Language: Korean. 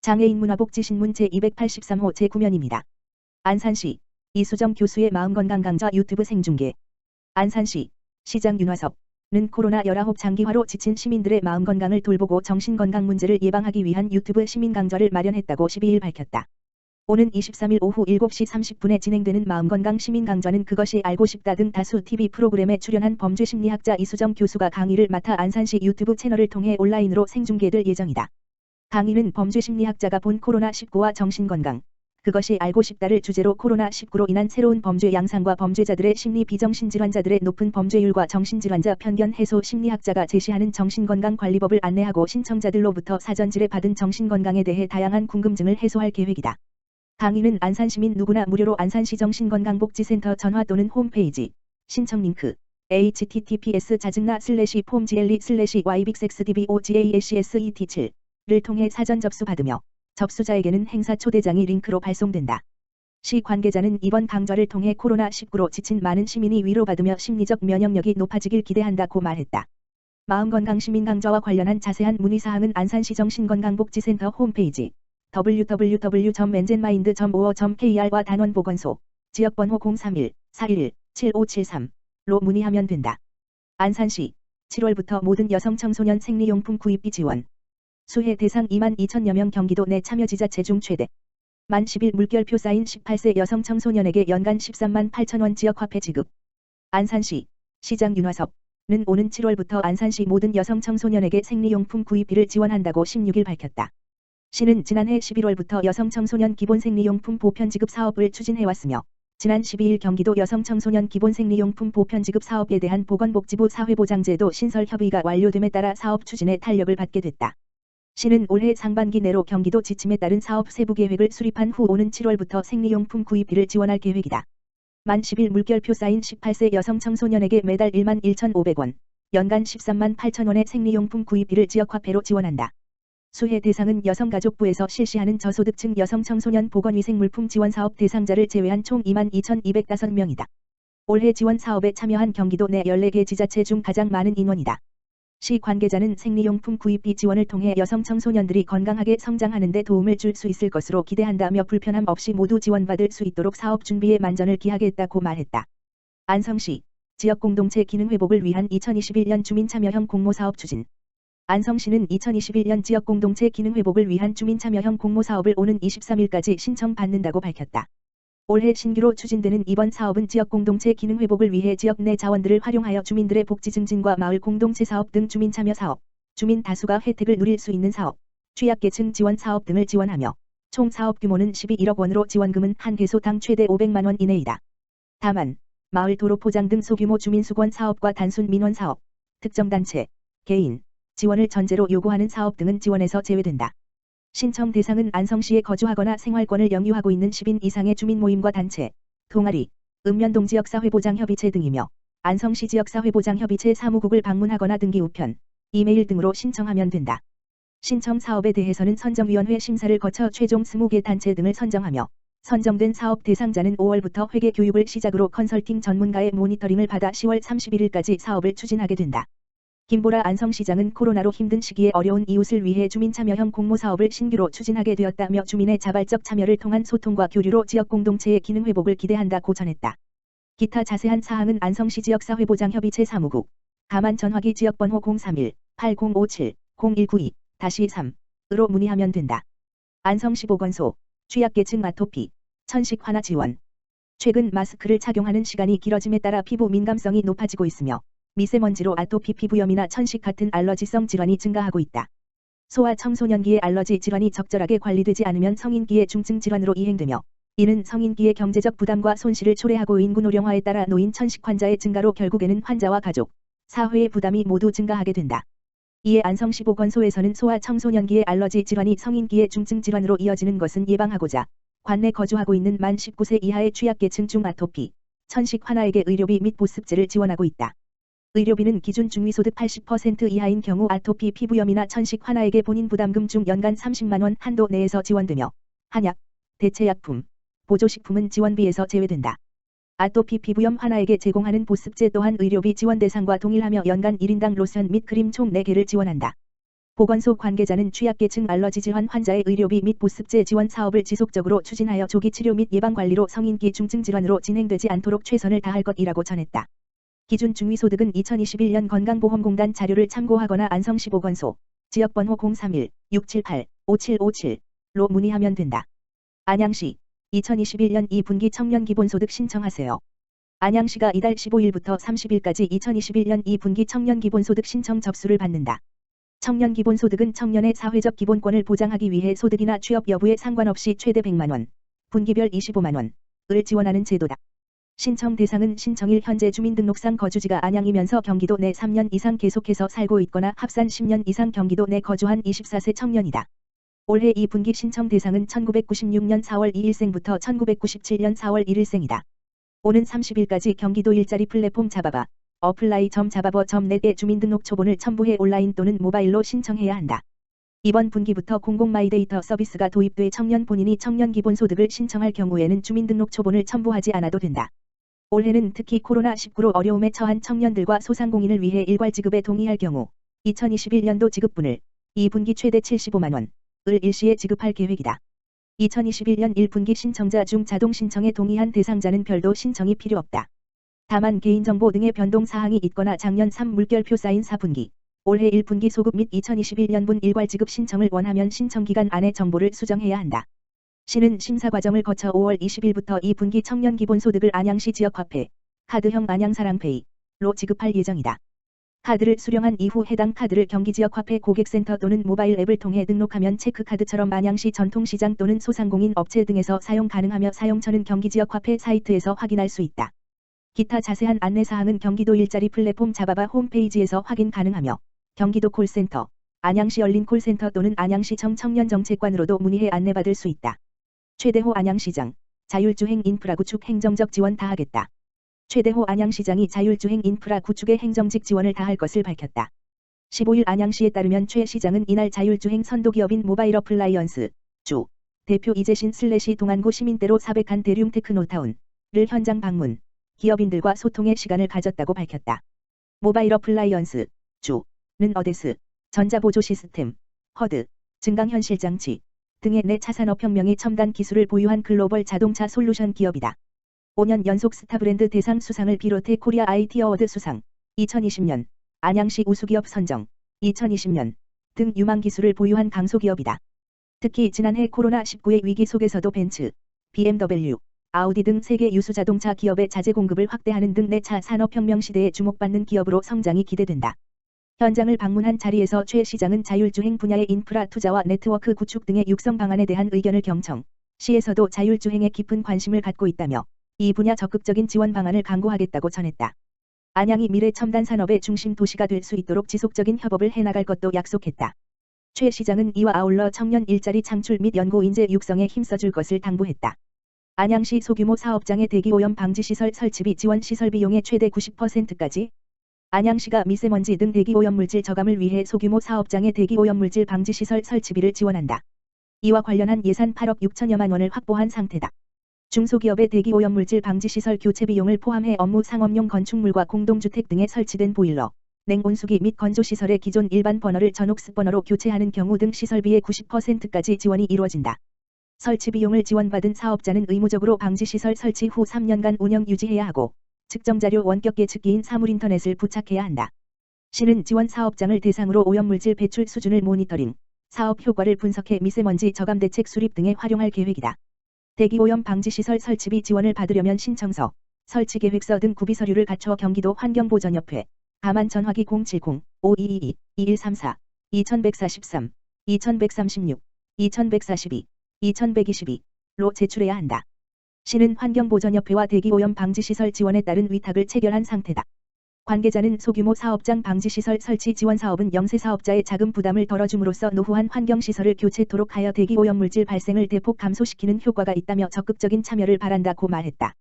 장애인 문화복지신문 제283호 제9면입니다. 안산시 이수정 교수의 마음건강 강좌 유튜브 생중계. 안산시 시장 윤화섭는 코로나19 장기화로 지친 시민들의 마음건강을 돌보고 정신건강 문제를 예방하기 위한 유튜브 시민 강좌를 마련했다고 12일 밝혔다. 오는 23일 오후 7시 30분에 진행되는 마음건강 시민 강좌는 그것이 알고 싶다 등 다수 TV 프로그램에 출연한 범죄심리학자 이수정 교수가 강의를 맡아 안산시 유튜브 채널을 통해 온라인으로 생중계될 예정이다. 강의는 범죄심리학자가 본 코로나19와 정신건강, 그것이 알고 싶다를 주제로 코로나19로 인한 새로운 범죄 양상과 범죄자들의 심리 비정신질환자들의 높은 범죄율과 정신질환자 편견 해소 심리학자가 제시하는 정신건강관리법을 안내하고 신청자들로부터 사전질에 받은 정신건강에 대해 다양한 궁금증을 해소할 계획이다. 강의는 안산시민 누구나 무료로 안산시 정신건강복지센터 전화 또는 홈페이지 신청 링크 https://폼gl/ybxxdbogasset7를 통해 사전 접수받으며 접수자에게는 행사 초대장이 링크로 발송된다. 시 관계자는 이번 강좌를 통해 코로나19로 지친 많은 시민이 위로받으며 심리적 면역력이 높아지길 기대한다고 말했다. 마음건강 시민 강좌와 관련한 자세한 문의사항은 안산시 정신건강복지센터 홈페이지 www.nzmind.or.kr과 단원보건소 지역번호 031-411-7573로 문의하면 된다. 안산시 7월부터 모든 여성 청소년 생리용품 구입비 지원. 수혜 대상 22,000여 명. 경기도 내 참여지자체 중 최대 만 10일 물결표 쌓인 18세 여성 청소년에게 연간 13만 8천원 지역화폐 지급. 안산시 시장 윤화섭는 오는 7월부터 안산시 모든 여성 청소년에게 생리용품 구입비를 지원한다고 16일 밝혔다. 시는 지난해 11월부터 여성 청소년 기본 생리용품 보편 지급 사업을 추진해왔으며 지난 12일 경기도 여성 청소년 기본 생리용품 보편 지급 사업에 대한 보건복지부 사회보장제도 신설 협의가 완료됨에 따라 사업 추진에 탄력을 받게 됐다. 시는 올해 상반기 내로 경기도 지침에 따른 사업 세부 계획을 수립한 후 오는 7월부터 생리용품 구입비를 지원할 계획이다. 만 10일 물결표 쌓인 18세 여성 청소년에게 매달 1만 1,500원, 연간 13만 8천원의 생리용품 구입비를 지역화폐로 지원한다. 수혜 대상은 여성가족부에서 실시하는 저소득층 여성 청소년 보건위생물품 지원사업 대상자를 제외한 총 22,205명이다. 올해 지원 사업에 참여한 경기도 내 14개 지자체 중 가장 많은 인원이다. 시 관계자는 생리용품 구입비 지원을 통해 여성 청소년들이 건강하게 성장하는 데 도움을 줄 수 있을 것으로 기대한다며 불편함 없이 모두 지원받을 수 있도록 사업 준비에 만전을 기하겠다고 말했다. 안성시 지역공동체 기능회복을 위한 2021년 주민참여형 공모사업 추진. 안성시는 2021년 지역공동체 기능회복을 위한 주민참여형 공모사업을 오는 23일까지 신청받는다고 밝혔다. 올해 신규로 추진되는 이번 사업은 지역공동체 기능회복을 위해 지역 내 자원들을 활용하여 주민들의 복지 증진과 마을 공동체 사업 등 주민참여 사업, 주민 다수가 혜택을 누릴 수 있는 사업, 취약계층 지원 사업 등을 지원하며 총 사업 규모는 12.1억 원으로 지원금은 한 개소당 최대 500만 원 이내이다. 다만 마을 도로 포장 등 소규모 주민수건 사업과 단순 민원 사업, 특정 단체, 개인, 지원을 전제로 요구하는 사업 등은 지원에서 제외된다. 신청 대상은 안성시에 거주하거나 생활권을 영유하고 있는 10인 이상의 주민 모임과 단체, 동아리, 읍면동 지역사회보장협의체 등이며 안성시 지역사회보장협의체 사무국을 방문하거나 등기 우편, 이메일 등으로 신청하면 된다. 신청 사업에 대해서는 선정위원회 심사를 거쳐 최종 20개 단체 등을 선정하며 선정된 사업 대상자는 5월부터 회계 교육을 시작으로 컨설팅 전문가의 모니터링을 받아 10월 31일까지 사업을 추진하게 된다. 김보라 안성시장은 코로나로 힘든 시기에 어려운 이웃을 위해 주민참여형 공모사업을 신규로 추진하게 되었다며 주민의 자발적 참여를 통한 소통과 교류로 지역공동체의 기능회복을 기대한다고 전했다. 기타 자세한 사항은 안성시 지역사회보장협의체 사무국, 가만 전화기 지역번호 031-8057-0192-3으로 문의하면 된다. 안성시 보건소, 취약계층 아토피, 천식 환아 지원. 최근 마스크를 착용하는 시간이 길어짐에 따라 피부 민감성이 높아지고 있으며 미세먼지로 아토피 피부염이나 천식 같은 알러지성 질환이 증가하고 있다. 소아 청소년기의 알러지 질환이 적절하게 관리되지 않으면 성인기의 중증 질환으로 이행되며 이는 성인기의 경제적 부담과 손실을 초래하고 인구 노령화에 따라 노인 천식 환자의 증가로 결국에는 환자와 가족, 사회의 부담이 모두 증가하게 된다. 이에 안성시 보건소에서는 소아 청소년기의 알러지 질환이 성인기의 중증 질환으로 이어지는 것은 예방하고자 관내 거주하고 있는 만 19세 이하의 취약계층 중 아토피, 천식 환아에게 의료비 및 보습제를 지원하고 있다. 의료비는 기준 중위소득 80% 이하인 경우 아토피 피부염이나 천식 환아에게 본인 부담금 중 연간 30만 원 한도 내에서 지원되며 한약, 대체약품, 보조식품은 지원비에서 제외된다. 아토피 피부염 환아에게 제공하는 보습제 또한 의료비 지원 대상과 동일하며 연간 1인당 로션 및 크림 총 4개를 지원한다. 보건소 관계자는 취약계층 알러지 질환 환자의 의료비 및 보습제 지원 사업을 지속적으로 추진하여 조기 치료 및 예방관리로 성인기 중증 질환으로 진행되지 않도록 최선을 다할 것이라고 전했다. 기준 중위소득은 2021년 건강보험공단 자료를 참고하거나 안성시 보건소 지역번호 031-678-5757로 문의하면 된다. 안양시 2021년 2분기 청년기본소득 신청하세요. 안양시가 이달 15일부터 30일까지 2021년 2분기 청년기본소득 신청 접수를 받는다. 청년기본소득은 청년의 사회적 기본권을 보장하기 위해 소득이나 취업 여부에 상관없이 최대 100만원, 분기별 25만원을 지원하는 제도다. 신청 대상은 신청일 현재 주민등록상 거주지가 안양이면서 경기도 내 3년 이상 계속해서 살고 있거나 합산 10년 이상 경기도 내 거주한 24세 청년이다. 올해 2분기 신청 대상은 1996년 4월 2일생부터 1997년 4월 1일생이다. 오는 30일까지 경기도 일자리 플랫폼 잡아봐 apply.잡아봐.net에 주민등록 초본을 첨부해 온라인 또는 모바일로 신청해야 한다. 이번 분기부터 공공마이데이터 서비스가 도입돼 청년 본인이 청년기본소득을 신청할 경우에는 주민등록 초본을 첨부하지 않아도 된다. 올해는 특히 코로나19로 어려움에 처한 청년들과 소상공인을 위해 일괄지급에 동의할 경우 2021년도 지급분을 2분기 최대 75만원을 일시에 지급할 계획이다. 2021년 1분기 신청자 중 자동 신청에 동의한 대상자는 별도 신청이 필요 없다. 다만 개인정보 등의 변동사항이 있거나 작년 3물결표 쌓인 4분기, 올해 1분기 소급 및 2021년분 일괄지급 신청을 원하면 신청기간 안에 정보를 수정해야 한다. 시는 심사 과정을 거쳐 5월 20일부터 2분기 청년기본소득을 안양시 지역화폐, 카드형 안양사랑페이로 지급할 예정이다. 카드를 수령한 이후 해당 카드를 경기지역화폐 고객센터 또는 모바일 앱을 통해 등록하면 체크카드처럼 안양시 전통시장 또는 소상공인 업체 등에서 사용 가능하며 사용처는 경기지역화폐 사이트에서 확인할 수 있다. 기타 자세한 안내사항은 경기도 일자리 플랫폼 잡아봐 홈페이지에서 확인 가능하며 경기도 콜센터, 안양시 열린 콜센터 또는 안양시청 청년정책관으로도 문의해 안내받을 수 있다. 최대호 안양시장, 자율주행 인프라 구축 행정적 지원 다하겠다. 최대호 안양시장이 자율주행 인프라 구축의 행정직 지원을 다할 것을 밝혔다. 15일 안양시에 따르면 최 시장은 이날 자율주행 선도기업인 모바일 어플라이언스 주 대표 이재신 동안구 시민대로 400한 대륙 테크노타운을 현장 방문, 기업인들과 소통의 시간을 가졌다고 밝혔다. 모바일 어플라이언스 주는 어데스, 전자보조 시스템, 허드, 증강현실장치 등의 내차 산업혁명의 첨단 기술을 보유한 글로벌 자동차 솔루션 기업이다. 5년 연속 스타브랜드 대상 수상을 비롯해 코리아 IT 어워드 수상, 2020년, 안양시 우수기업 선정, 2020년 등 유망 기술을 보유한 강소기업이다. 특히 지난해 코로나19의 위기 속에서도 벤츠, BMW, 아우디 등 세계 유수 자동차 기업의 자재 공급을 확대하는 등 내차 산업혁명 시대에 주목받는 기업으로 성장이 기대된다. 현장을 방문한 자리에서 최 시장은 자율주행 분야의 인프라 투자와 네트워크 구축 등의 육성 방안에 대한 의견을 경청, 시에서도 자율주행에 깊은 관심을 갖고 있다며 이 분야 적극적인 지원 방안을 강구하겠다고 전했다. 안양이 미래 첨단 산업의 중심 도시가 될 수 있도록 지속적인 협업을 해나갈 것도 약속했다. 최 시장은 이와 아울러 청년 일자리 창출 및 연구 인재 육성에 힘써줄 것을 당부했다. 안양시 소규모 사업장의 대기오염 방지시설 설치비 지원 시설 비용의 최대 90%까지 안양시가 미세먼지 등 대기오염물질 저감을 위해 소규모 사업장의 대기오염물질 방지시설 설치비를 지원한다. 이와 관련한 예산 8억 6천여만 원을 확보한 상태다. 중소기업의 대기오염물질 방지시설 교체 비용을 포함해 업무 상업용 건축물과 공동주택 등에 설치된 보일러, 냉온수기 및 건조시설의 기존 일반 버너를 전옥스 버너로 교체하는 경우 등 시설비의 90%까지 지원이 이루어진다. 설치 비용을 지원받은 사업자는 의무적으로 방지시설 설치 후 3년간 운영 유지해야 하고 측정자료 원격 예측기인 사물인터넷을 부착해야 한다. 시는 지원 사업장을 대상으로 오염물질 배출 수준을 모니터링, 사업 효과를 분석해 미세먼지 저감 대책 수립 등에 활용할 계획이다. 대기오염 방지시설 설치비 지원을 받으려면 신청서, 설치계획서 등 구비서류를 갖춰 경기도 환경보전협회, 가만 전화기 070-5222-2134, 2143, 2136, 2142, 2122로 제출해야 한다. 시는 환경보전협회와 대기오염 방지시설 지원에 따른 위탁을 체결한 상태다. 관계자는 소규모 사업장 방지시설 설치 지원 사업은 영세 사업자의 자금 부담을 덜어줌으로써 노후한 환경시설을 교체토록 하여 대기오염물질 발생을 대폭 감소시키는 효과가 있다며 적극적인 참여를 바란다고 말했다.